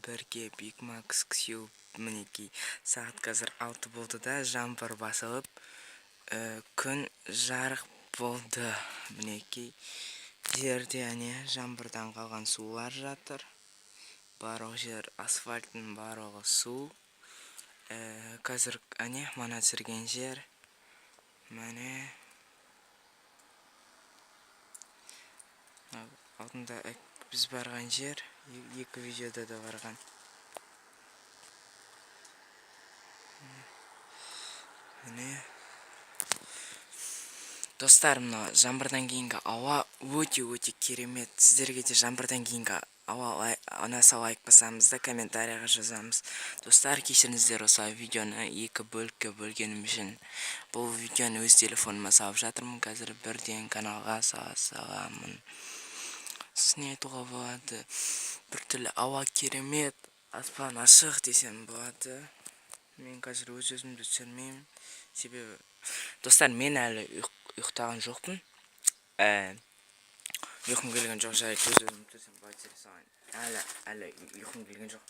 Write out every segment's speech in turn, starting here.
бірге Big Max Q мінекей сағат қазір 6 болды да, жаңбыр басылып, күн жарық болды. Мінекей жерде әне жаңбырдан қалған сулар жатыр. Барлық жер асфальттың барлығы су. Қазір әне мана түсірген жер. Мәне алдында біз барған жер, екі видеода да барған. Достар, мына жаңбырдан кейінгі ауа өте керемет. Сіздерге де жаңбырдан кейінгі ауа ұнаса лайк басамыз да комментарияға жазамыз. Достар, кешіріңіздер осы видеоны екі бөлікке бөлгенім үшін. Бұл видеоны өз телефоныма салып жатырмын. Қазір бірден каналға саламын. Сіз не айтуға болады? Біртүрлі ауа керемет, аспан ашық десем болады. Мен қазір өз-өзімді түсірмеймін. Себебі достар, мен әлі ұйықтаған жоқпын. Ұйқым келген жоқ, жай өз-өзімді түсірсем былай түсіре салайын. Әлі ұйқым келген жоқ.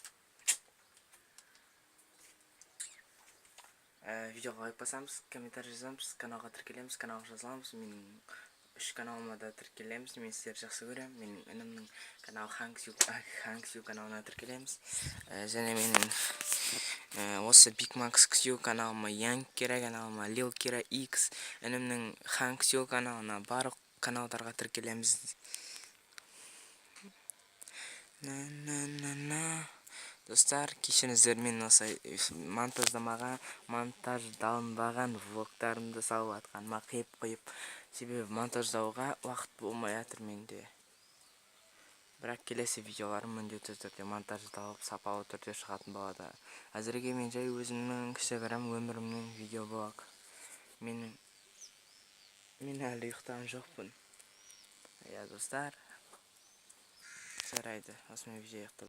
Видеоға лайк басамыз, комментарий жазамыз, каналға тіркелеміз, каналға жазыламыз. Менің 3 каналыма да тіркелеміз. Мен сіздерді жақсы көремін. Менің інімнің каналы Ханксю каналына тіркелеміз. Және менің осы Big Max Q каналыма, Young Kira каналыма, Lil Kira X, інімнің Ханксю каналына, барлық каналдарға тіркелеміз. Достар, кешіріңіздер, мен осы монтаждалынбаған влогтарымды салып атқаныма қиып. Себебі монтаждауға уақыт болмай жатыр менде. Бірақ келесі видеоларым міндетті түрде монтаждалып, сапалы түрде шығатын болады. Әзірге мен жай өзімнің кішігірім өмірімнің видеоблог. Мен әлі ұйықтаған жоқпын. Достар, жарайды, осымен видео аяқталды.